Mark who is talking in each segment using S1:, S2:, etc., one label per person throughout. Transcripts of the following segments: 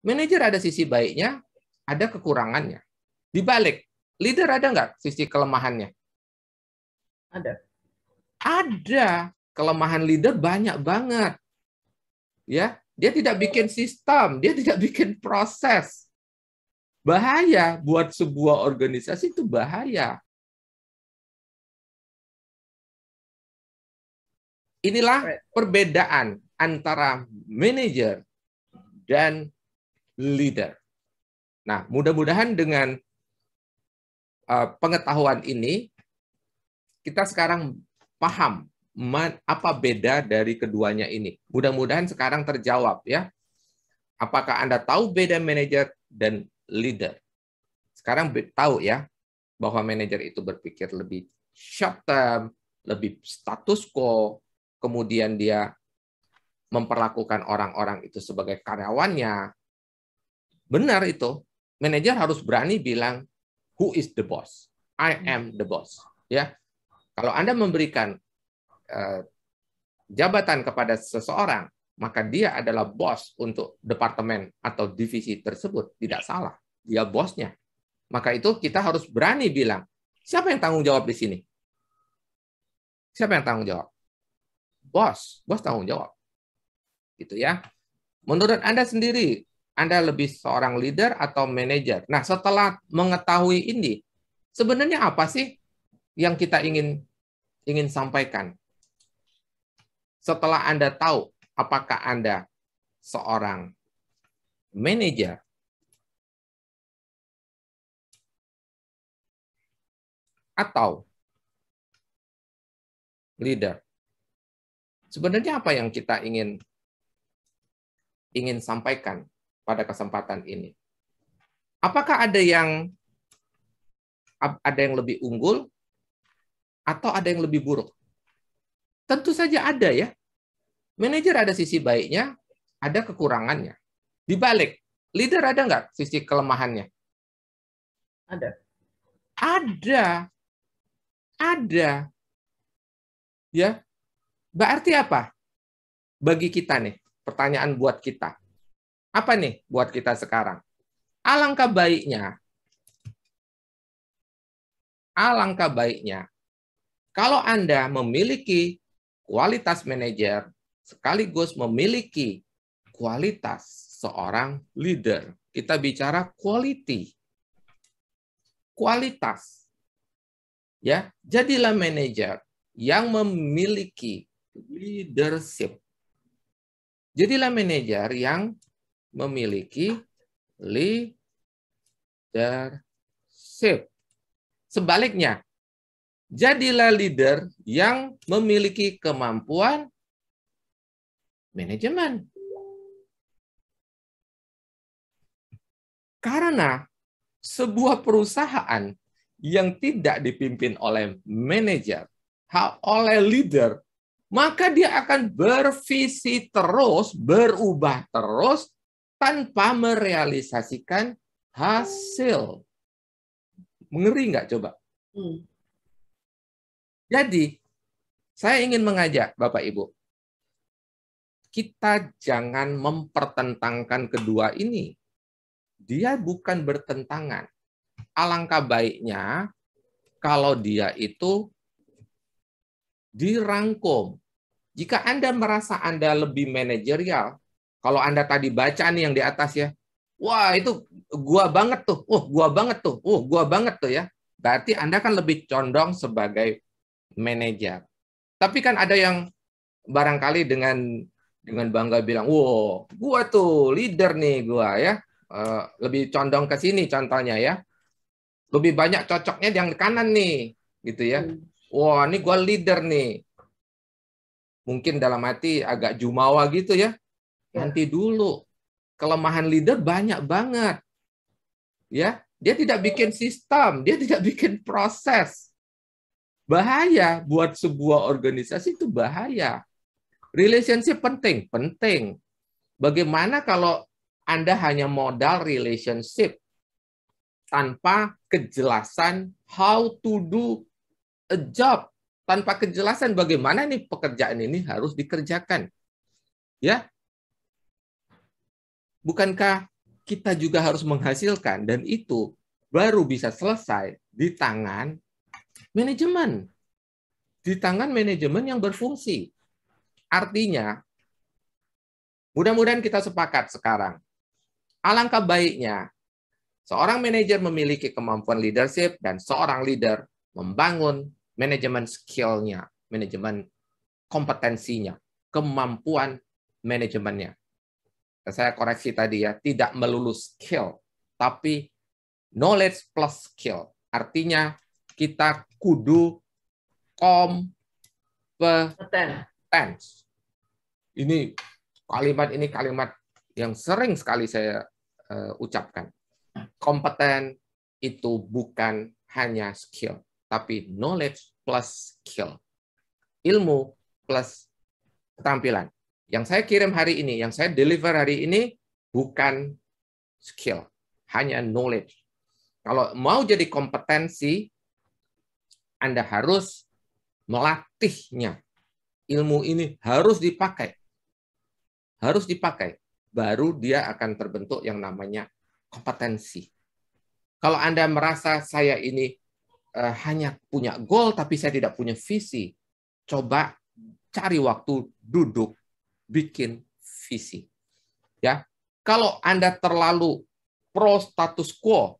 S1: Manajer ada sisi baiknya, ada kekurangannya. Dibalik, leader ada nggak sisi kelemahannya?
S2: Ada.
S1: Ada. Kelemahan leader banyak banget. Ya, dia tidak bikin sistem, dia tidak bikin proses. Bahaya buat sebuah organisasi, itu bahaya. Inilah perbedaan antara manajer dan leader. Nah, mudah-mudahan dengan pengetahuan ini, kita sekarang paham apa beda dari keduanya ini. Mudah-mudahan sekarang terjawab ya. Apakah Anda tahu beda manajer dan leader? Sekarang tahu ya, bahwa manajer itu berpikir lebih short term, lebih status quo, kemudian dia memperlakukan orang-orang itu sebagai karyawannya. Benar itu. Manajer harus berani bilang, who is the boss? I am the boss. Ya, kalau Anda memberikan jabatan kepada seseorang, maka dia adalah bos untuk departemen atau divisi tersebut. Tidak salah, dia bosnya. Maka itu kita harus berani bilang, siapa yang tanggung jawab di sini? Siapa yang tanggung jawab? Bos tanggung jawab. Gitu ya. Menurut Anda sendiri, Anda lebih seorang leader atau manajer? Nah, setelah mengetahui ini, sebenarnya apa sih yang kita ingin sampaikan? Setelah Anda tahu apakah Anda seorang manajer atau leader. Sebenarnya apa yang kita ingin sampaikan pada kesempatan ini? Apakah ada yang lebih unggul atau ada yang lebih buruk? Tentu saja ada ya. Manajer ada sisi baiknya, ada kekurangannya. Dibalik, leader ada nggak sisi kelemahannya?
S2: Ada.
S1: Ada. Ya. Berarti apa? Bagi kita nih, pertanyaan buat kita. Apa nih buat kita sekarang? Alangkah baiknya kalau Anda memiliki kualitas manajer sekaligus memiliki kualitas seorang leader. Kita bicara quality. Kualitas. Ya, jadilah manajer yang memiliki leadership. Jadilah manajer yang memiliki leadership. Sebaliknya, jadilah leader yang memiliki kemampuan manajemen. Karena sebuah perusahaan yang tidak dipimpin oleh manajer, oleh leader, maka dia akan bervisi terus, berubah terus, tanpa merealisasikan hasil. Mengeri nggak coba? Jadi, saya ingin mengajak Bapak Ibu, kita jangan mempertentangkan kedua ini. Dia bukan bertentangan. Alangkah baiknya kalau dia itu dirangkum. Jika Anda merasa Anda lebih manajerial, kalau Anda tadi baca nih yang di atas ya, wah itu gua banget tuh, gua banget tuh, gua banget tuh ya. Berarti Anda kan lebih condong sebagai manajer. Tapi kan ada yang barangkali dengan bangga bilang, wow, gua tuh leader nih gua ya. Lebih condong ke sini contohnya ya. Lebih banyak cocoknya yang kanan nih, gitu ya. Wah, ini gua leader nih. Mungkin dalam hati agak jumawa gitu ya. Nanti dulu. Kelemahan leader banyak banget. Ya, dia tidak bikin sistem, dia tidak bikin proses. Bahaya buat sebuah organisasi, itu bahaya. Relationship penting. Bagaimana kalau Anda hanya modal relationship tanpa kejelasan how to do a job, tanpa kejelasan bagaimana nih pekerjaan ini harus dikerjakan. Ya. Bukankah kita juga harus menghasilkan, dan itu baru bisa selesai di tangan manajemen. Di tangan manajemen yang berfungsi. Artinya, mudah-mudahan kita sepakat sekarang. Alangkah baiknya seorang manajer memiliki kemampuan leadership dan seorang leader membangun manajemen skill-nya, manajemen kompetensinya, kemampuan manajemennya. Saya koreksi tadi ya, tidak melulu skill, tapi knowledge plus skill. Artinya kita kudu kompeten. Ini kalimat yang sering sekali saya ucapkan. Kompeten itu bukan hanya skill, tapi knowledge plus skill. Ilmu plus keterampilan. Yang saya kirim hari ini, yang saya deliver hari ini, bukan skill, hanya knowledge. Kalau mau jadi kompetensi, Anda harus melatihnya. Ilmu ini harus dipakai. Harus dipakai. Baru dia akan terbentuk yang namanya kompetensi. Kalau Anda merasa saya ini hanya punya goal, tapi saya tidak punya visi, coba cari waktu duduk, bikin visi. Ya, kalau Anda terlalu pro status quo,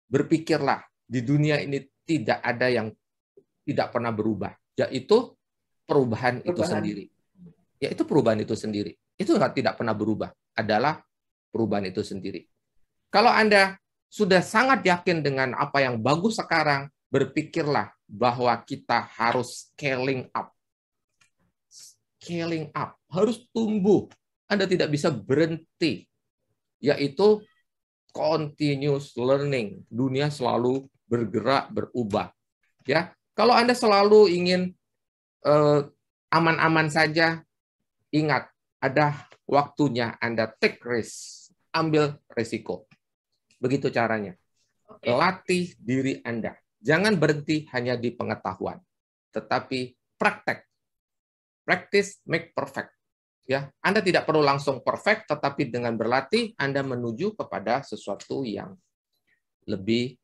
S1: berpikirlah di dunia ini tidak ada yang tidak pernah berubah, yaitu perubahan itu sendiri. Yaitu perubahan itu sendiri. Itu tidak pernah berubah, adalah perubahan itu sendiri. Kalau Anda sudah sangat yakin dengan apa yang bagus sekarang, berpikirlah bahwa kita harus scaling up. Scaling up, harus tumbuh. Anda tidak bisa berhenti, yaitu continuous learning. Dunia selalu bergerak, berubah. Ya, kalau Anda selalu ingin aman-aman saja, ingat, ada waktunya Anda take risk, ambil risiko. Begitu caranya. Latih diri Anda. Jangan berhenti hanya di pengetahuan, tetapi praktek. Practice make perfect. Ya, Anda tidak perlu langsung perfect, tetapi dengan berlatih Anda menuju kepada sesuatu yang lebih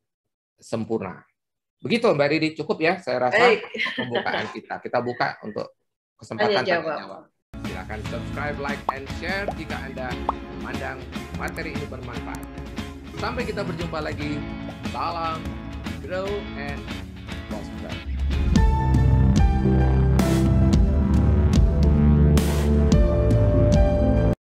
S1: sempurna. Begitu Mbak Ridi, cukup ya saya rasa pembukaan kita. Kita buka untuk kesempatan tanya jawab. Silakan subscribe, like, and share jika Anda memandang materi ini bermanfaat. Sampai kita berjumpa lagi. Salam, grow and